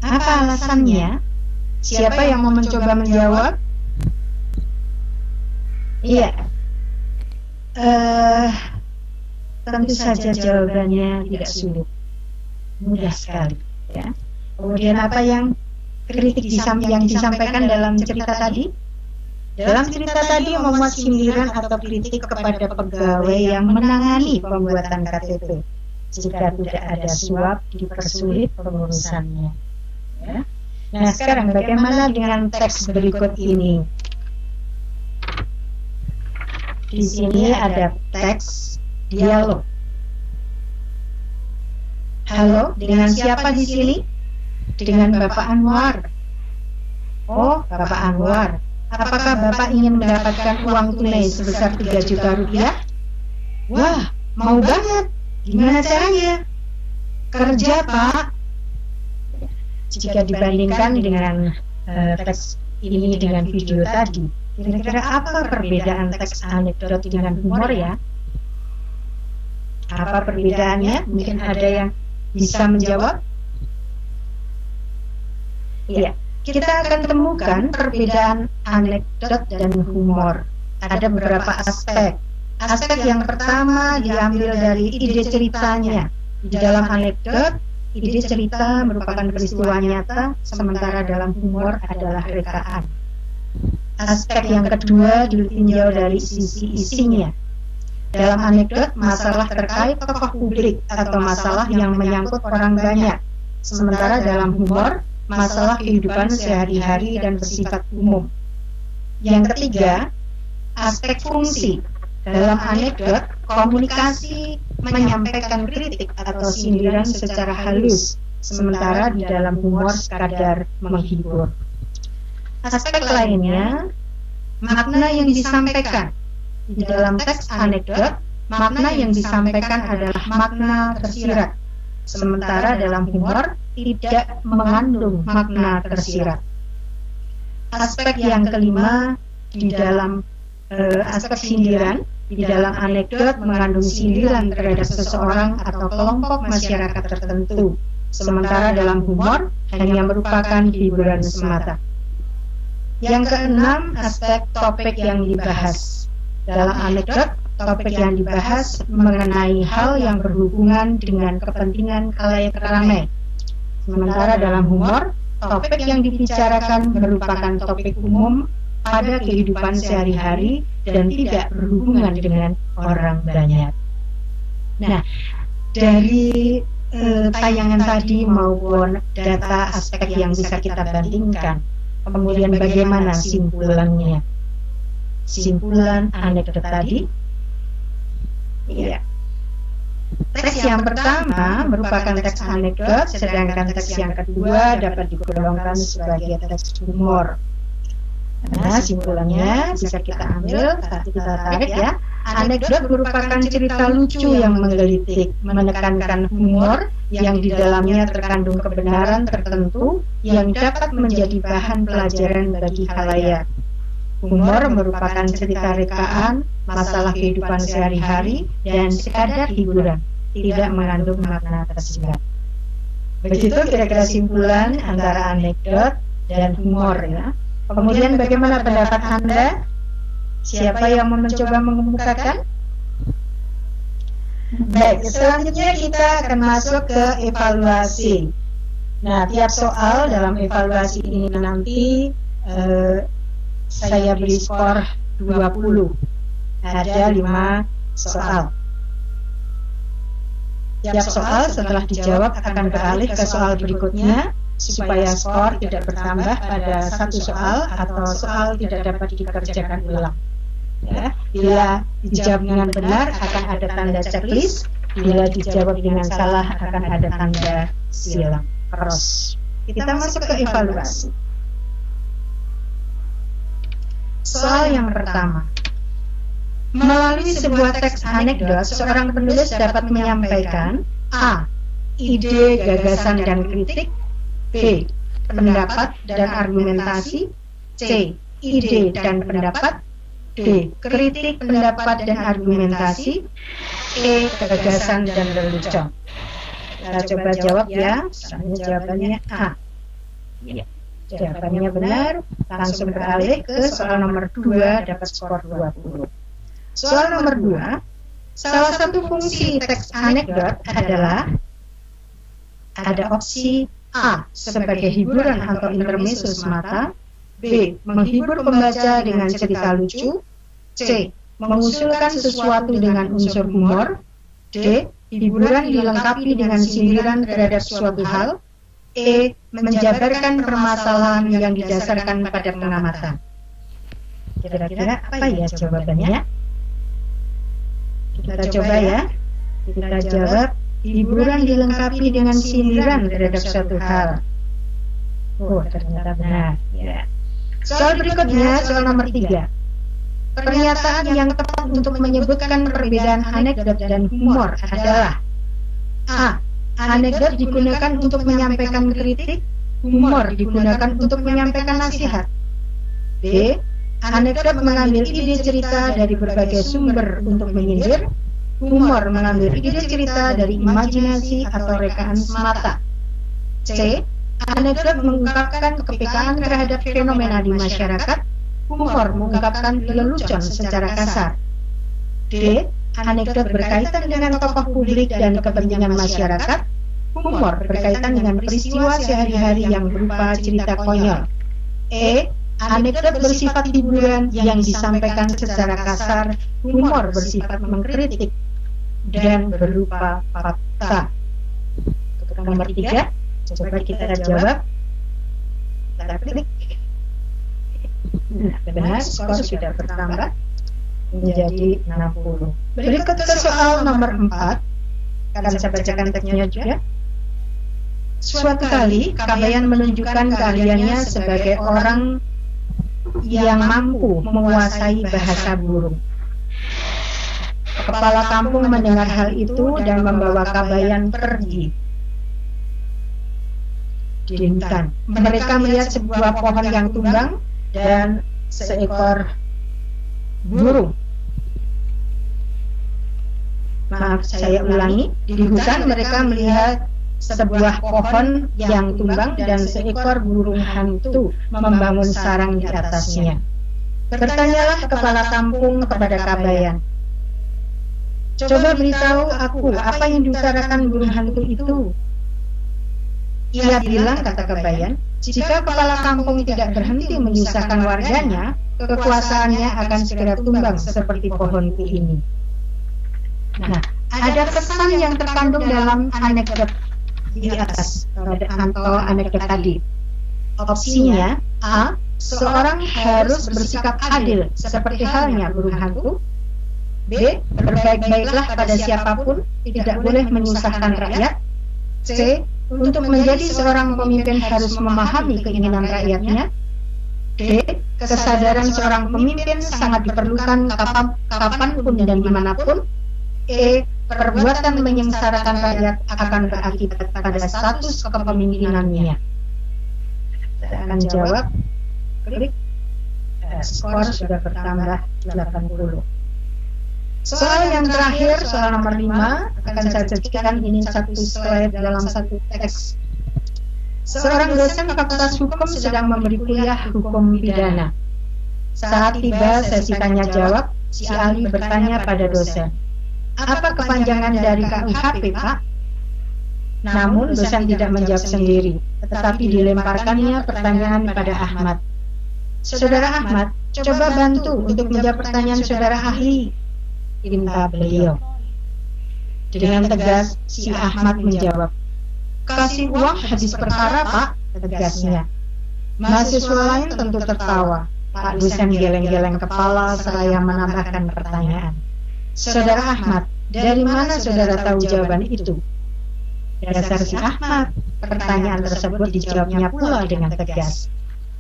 apa alasannya? Siapa yang mau mencoba menjawab? Iya. Tentu saja jawabannya tidak sulit, mudah sekali. Ya. Kemudian apa yang kritik yang disampaikan dalam cerita tadi? Dalam cerita tadi memuat sindiran atau kritik kepada pegawai yang menangani pembuatan KTP. Jika tidak ada suap, dipersulit pengurusannya. Ya. Nah, sekarang bagaimana dengan teks berikut ini? Di sini ada teks dialog. Halo, dengan siapa di sini? Dengan Bapak Anwar. Oh, Bapak Anwar. Apakah Bapak ingin mendapatkan uang tunai sebesar 3 juta rupiah? Wah, mau banget. Gimana caranya? kerja, Pak. Jika dibandingkan dengan teks ini dengan video tadi, kira-kira apa perbedaan teks anekdot dengan humor ya? Apa perbedaannya? Mungkin ada yang bisa menjawab? Iya, kita akan temukan perbedaan anekdot dan humor. Ada beberapa aspek. Aspek yang pertama diambil dari ide ceritanya. Di dalam anekdot, ide cerita merupakan peristiwa nyata, sementara dalam humor adalah rekaan. Aspek yang kedua ditinjau dari sisi isinya. Dalam anekdot, masalah terkait tokoh publik atau masalah yang menyangkut orang banyak. Sementara dalam humor, masalah kehidupan sehari-hari dan bersifat umum. Yang ketiga, aspek fungsi. Dalam anekdot, komunikasi menyampaikan kritik atau sindiran secara halus, sementara di dalam humor sekadar menghibur. Aspek lainnya, makna yang disampaikan. Di dalam teks anekdot, makna yang disampaikan adalah makna tersirat, sementara dalam humor tidak mengandung makna tersirat. Aspek yang kelima, di dalam aspek sindiran, di dalam anekdot mengandung sindiran terhadap seseorang atau kelompok masyarakat tertentu, sementara dalam humor hanya merupakan hiburan semata. Yang keenam, aspek topik yang dibahas. Dalam anekdot, topik yang dibahas mengenai hal yang berhubungan dengan kepentingan khalayak ramai. Sementara dalam humor, topik yang dibicarakan merupakan topik umum pada kehidupan sehari-hari dan tidak berhubungan dengan orang banyak. Nah, dari tayangan tadi maupun data aspek yang bisa kita bandingkan, kemudian bagaimana simpulannya? Simpulan anekdot tadi? Iya. Teks yang pertama merupakan teks anekdot, sedangkan teks yang kedua dapat digolongkan sebagai teks humor. Nah, simpulannya bisa kita ambil, kita tarik ya. Anekdot merupakan cerita lucu yang menggelitik, menekankan humor yang di dalamnya terkandung kebenaran tertentu yang dapat menjadi bahan pelajaran bagi khalayak. Humor merupakan cerita rekaan, masalah kehidupan sehari-hari, dan sekadar hiburan, tidak mengandung makna tersirat. Begitu kira-kira simpulan antara anekdot dan humor ya. Kemudian bagaimana pendapat Anda? Siapa yang mau mencoba mengemukakan? Baik, selanjutnya kita akan masuk ke evaluasi. Nah, tiap soal dalam evaluasi ini nanti saya beri skor 20. Ada 5 soal. Tiap soal setelah dijawab akan beralih ke soal berikutnya, supaya skor tidak bertambah pada satu soal atau soal tidak dapat dikerjakan ulang. Ya, bila dijawab dengan benar akan ada tanda checklist, bila dijawab dengan salah akan ada tanda silang cross. Kita masuk ke evaluasi. Soal yang pertama. Melalui sebuah teks anekdot, seorang penulis dapat menyampaikan A. Ide, gagasan, dan kritik. B. Pendapat dan argumentasi. C. Ide dan pendapat. D. Kritik, pendapat, dan argumentasi. E. Gagasan dan lelucon. Kita coba jawab ya. Soalnya jawabannya A. Ya. Jawabannya benar. Langsung beralih ke soal nomor 2, dapat skor 20. Soal nomor 2. Salah satu fungsi teks anekdot adalah ada opsi A. Sebagai hiburan atau intermezzo semata. B. Menghibur pembaca dengan cerita lucu. C. Mengusulkan sesuatu dengan unsur humor. D. Hiburan dilengkapi dengan sindiran terhadap suatu hal. E. Menjabarkan permasalahan yang didasarkan pada pengamatan. Kira-kira apa ya jawabannya? Kita coba ya. Kita jawab. Hiburan dilengkapi dengan sindiran terhadap suatu hal. Oh, ternyata benar. Ya. Soal berikutnya, soal nomor 3. Pernyataan yang tepat untuk menyebutkan perbedaan anekdot dan humor adalah A. anekdot digunakan untuk menyampaikan kritik, humor digunakan untuk menyampaikan nasihat. B. Anekdot mengambil ide cerita dari berbagai sumber untuk menyindir, humor mengambil ide cerita dari imajinasi atau rekaan semata. C. Anekdot mengungkapkan kepekaan terhadap fenomena di masyarakat, humor mengungkapkan lelucon secara kasar. D. Anekdot berkaitan dengan tokoh publik dan kepentingan masyarakat, humor berkaitan dengan peristiwa sehari-hari yang berupa cerita konyol. E. Anekdot bersifat hiburan yang disampaikan secara kasar, humor bersifat mengkritik dan berupa fakta. Untuk nomor 3, coba kita jawab. Kita klik. Nah, benar, skor sudah bertambah menjadi 60. Berikut ke soal nomor 4. Akan saya bacakan teksnya juga. Suatu kali, Kabayan menunjukkan keahliannya sebagai orang yang mampu menguasai bahasa burung. Kepala kampung mendengar hal itu dan membawa Kabayan pergi di hutan. Mereka melihat sebuah pohon yang tumbang dan seekor burung. Maaf, saya ulangi. Di hutan mereka melihat sebuah pohon yang tumbang dan seekor burung hantu membangun sarang di atasnya. Bertanyalah kepala kampung kepada Kabayan, "Coba beritahu aku, apa yang diutarakan burung hantu itu?" Ia bilang, kata Kabayan, "Jika kepala kampung tidak berhenti menyusahkan warganya, kekuasaannya akan segera tumbang seperti pohonku ini." Nah, ada pesan yang terkandung dalam anekdot di atas atau anekdot tadi. Opsinya A. Seorang harus bersikap adil seperti halnya burung hantu. B. Berbaik-baiklah pada siapapun, tidak boleh menyusahkan rakyat. C. Untuk menjadi seorang pemimpin harus memahami keinginan rakyatnya. D. Kesadaran seorang pemimpin sangat diperlukan kapanpun dan dimanapun. E. Perbuatan menyengsarakan rakyat akan berakibat pada status kepemimpinannya. Kita akan jawab. Klik. Skor sudah bertambah 80. Soal yang terakhir, soal nomor 5, akan saya sajikan ini satu slide dalam satu teks. Seorang dosen fakultas hukum sedang memberi kuliah hukum pidana. Saat tiba sesi tanya jawab, si Ali bertanya pada dosen, "Apa kepanjangan dari KUHP, Pak?" Namun dosen tidak menjawab sendiri, tetapi dilemparkannya pertanyaan pada Ahmad. "Saudara Ahmad, coba bantu untuk menjawab pertanyaan saudara ahli," pinta beliau. Dengan tegas, si Ahmad menjawab, "Kasih uang habis perkara, Pak," tegasnya. Mahasiswa lain tentu tertawa. Pak dosen geleng-geleng kepala seraya menambahkan pertanyaan, "Saudara Ahmad, dari mana saudara tahu jawaban itu?" Dasar si Ahmad, pertanyaan tersebut dijawabnya pula dengan tegas.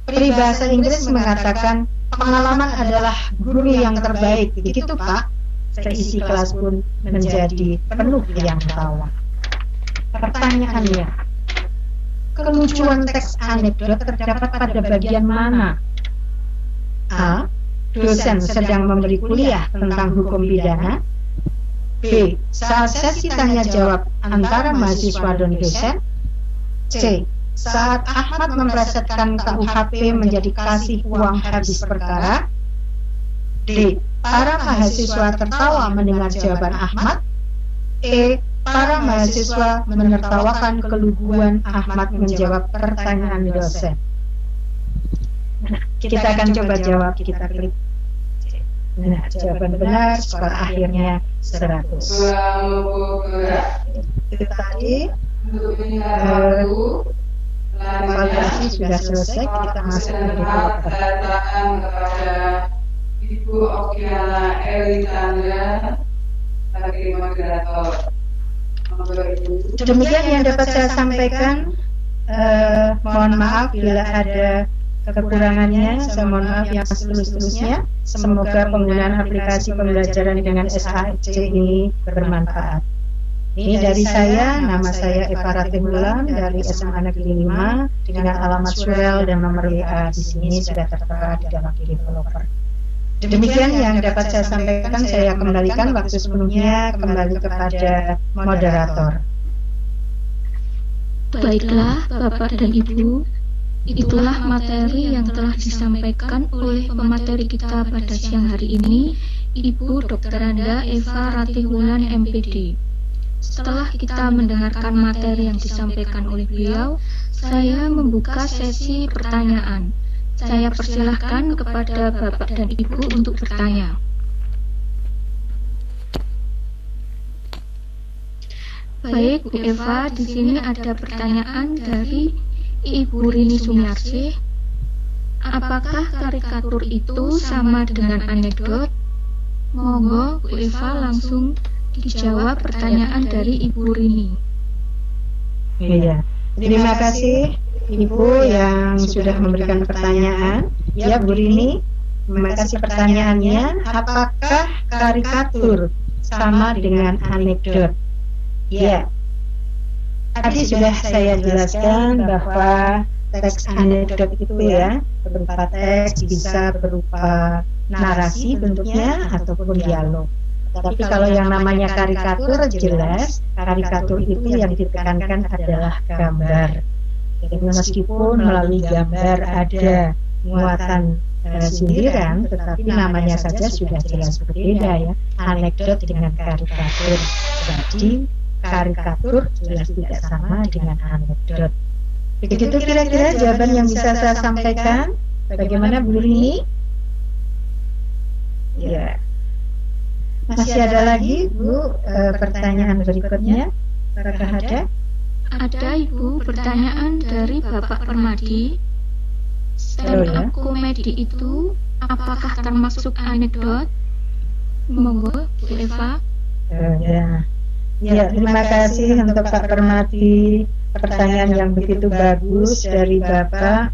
Peribahasa Inggris mengatakan, "Pengalaman adalah guru yang terbaik." Begitu, Pak. Seisi kelas pun menjadi penuh yang tawa. Pertanyaannya, kelucuan teks anekdot terdapat pada bagian mana? A. Dosen sedang memberi kuliah tentang hukum pidana. B. Saat sesi tanya jawab antara mahasiswa dan dosen. C. Saat Ahmad mempresetkan KUHP menjadi kasih uang habis perkara. D. Para mahasiswa tertawa mendengar jawaban Ahmad. E. Para mahasiswa menertawakan keluguan Ahmad menjawab pertanyaan dosen. Nah, kita akan coba jawab, kita klik. Nah, jawaban benar, skor akhirnya 100. Itu tadi evaluasi sudah selesai, kita masuk ke kepada Ibu Okiana Elitanda sebagai moderator. Demikian yang dapat saya sampaikan. Mohon maaf bila ada kekurangannya. Saya mohon maaf yang setulus-tulusnya. Semoga penggunaan aplikasi pembelajaran dengan SHC ini bermanfaat. Ini dari saya, nama saya Eva Ratibulan dari SMA Negeri 5 dengan alamat surel dan nomor WA di sini sudah tertera di dalam developer. Demikian yang dapat saya sampaikan, saya kembalikan waktu sepenuhnya kembali kepada moderator. Baiklah, Bapak dan Ibu, itulah materi yang telah disampaikan oleh pemateri kita pada siang hari ini, Ibu Dr. Anda Eva Ratihulan MPD. Setelah kita mendengarkan materi yang disampaikan oleh beliau, saya membuka sesi pertanyaan. Saya persilahkan kepada Bapak dan Ibu untuk bertanya. Baik, Bu Eva, di sini ada pertanyaan dari Ibu Rini Sumiarsih. Apakah karikatur itu sama dengan anekdot? Monggo Bu Eva langsung dijawab pertanyaan dari Ibu Rini. Iya, terima kasih Ibu yang sudah memberikan pertanyaan. Ya, Bu Rini, terima kasih pertanyaannya. Apakah karikatur sama dengan anekdot? Ya, tadi sudah saya jelaskan bahwa teks anekdot itu ya berupa teks, bisa berupa narasi bentuknya ataupun dialog. Tapi kalau yang namanya karikatur, jelas karikatur itu yang ditekankan adalah gambar. Jadi meskipun melalui gambar ada muatan sindiran, tetapi namanya saja sudah jelas berbeda ya. Anekdot dengan karikatur. Jadi karikatur jelas tidak sama dengan anekdot. Begitu kira-kira jawaban yang bisa saya sampaikan. Bagaimana Bu Rini? Ya. Masih ada lagi Bu pertanyaan berikutnya? Apakah ada? Ada Ibu pertanyaan dari Bapak Permadi. Stand up komedi itu apakah termasuk anekdot? Monggo Bu Eva. Ya, terima kasih untuk Pak Permadi. Pertanyaan yang begitu bagus dari Bapak.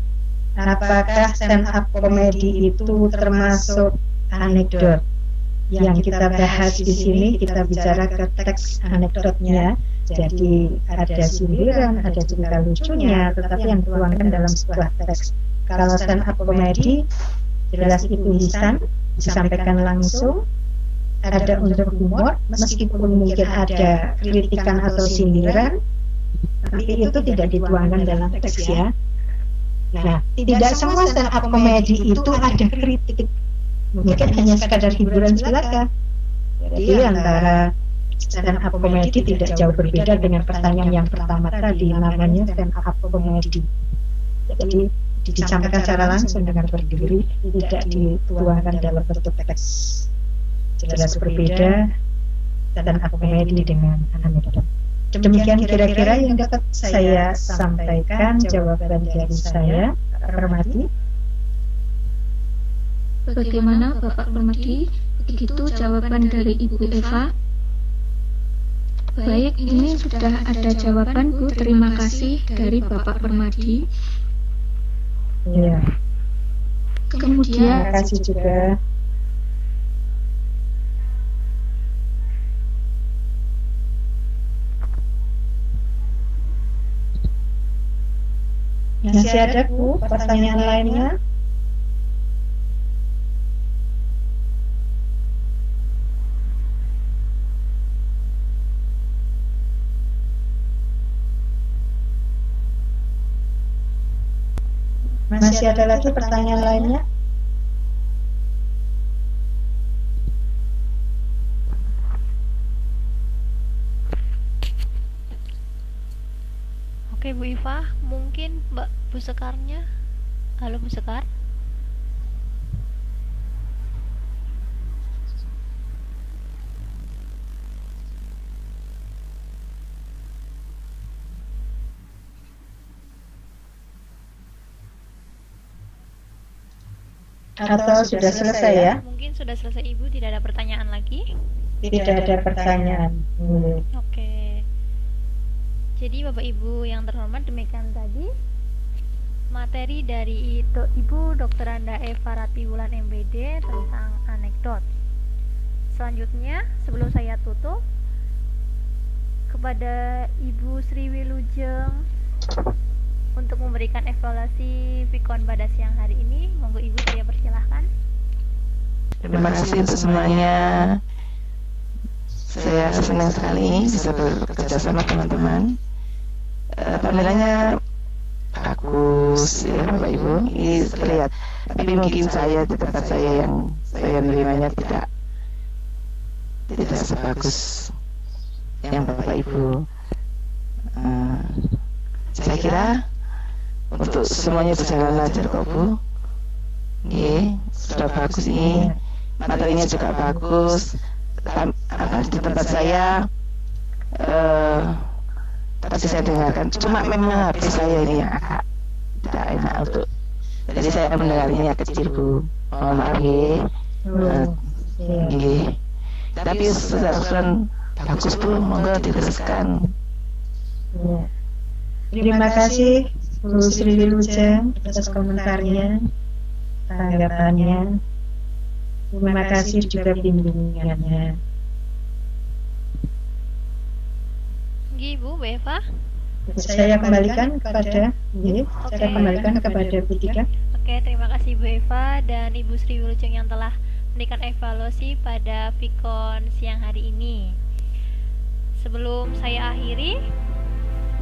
Apakah stand up komedi itu termasuk anekdot? Yang kita bahas di sini, kita bicara ke teks anekdotnya. Jadi ada sindiran, ada cerita lucunya, tetapi yang dituangkan dalam sebuah teks. Kalau stand up komedi, jelas itu lisan, disampaikan langsung, ada unsur humor, meskipun mungkin ada kritikan atau sindiran, tapi itu tidak dituangkan dalam teks ya. Nah, tidak semua stand up komedi itu ada kritik. Mungkin hanya sekadar hiburan belaka. Jadi antara stand up komedi tidak jauh berbeda dengan pertanyaan yang pertama tadi, namanya stand up komedi. Jadi disampaikan secara langsung dengan berdiri, tidak dituangkan dalam bentuk teks. Jelas berbeda stand up komedi dengan anekdot. Demikian kira-kira yang dapat saya sampaikan jawaban dari saya, Pak Permadi. Bagaimana Bapak Permadi? Begitu jawaban dari Ibu Eva. Baik, ini sudah ada jawaban Bu. Terima kasih dari Bapak Permadi. Ya. Kemudian Terima kasih juga. Masih ada Bu pertanyaan lainnya? Masih ada lagi pertanyaan lainnya? Oke Bu Iva, mungkin Mbak Bu Sekarnya. Halo Bu Sekar. Atau sudah selesai ya? Mungkin sudah selesai Ibu, tidak ada pertanyaan lagi. Tidak ada pertanyaan. Oke. Jadi Bapak Ibu yang terhormat, demikian tadi materi dari Ibu Dr. Anda Eva Ratihulan MPD tentang anekdot. Selanjutnya, sebelum saya tutup, kepada Ibu Sri Wilujeng untuk memberikan evaluasi Pikon pada siang hari ini. Monggo Ibu, saya persilahkan. Terima kasih untuk semuanya. Saya senang sekali bisa bekerja sama teman-teman. Tampilannya bagus ya Bapak Ibu, ini terlihat. Tapi mungkin saya di tempat saya yang saya menerimanya tidak sebagus yang Bapak Ibu. Saya kira untuk semuanya berjalan lancar kok Bu. Sudah bagus ini, materinya juga bagus. Di tempat saya tadi saya dengarkan, cuma memang HP saya ini yang agak tidak enak untuk, jadi saya mendengar ini agak kecil Bu, mohon maaf tapi sudah bagus Bu, monggo diteruskan. Terima kasih Bu Sri Wilujeng atas komentarnya, tanggapannya. Terima kasih juga bimbingannya. Bu Eva. Saya kembalikan kepada Bu Tika. Oke, terima kasih Bu Eva dan Ibu Sri Wilujeng yang telah memberikan evaluasi pada Pikon siang hari ini. Sebelum saya akhiri,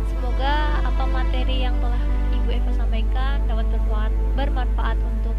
semoga apa materi yang telah Ibu Eva sampaikan dapat bermanfaat untuk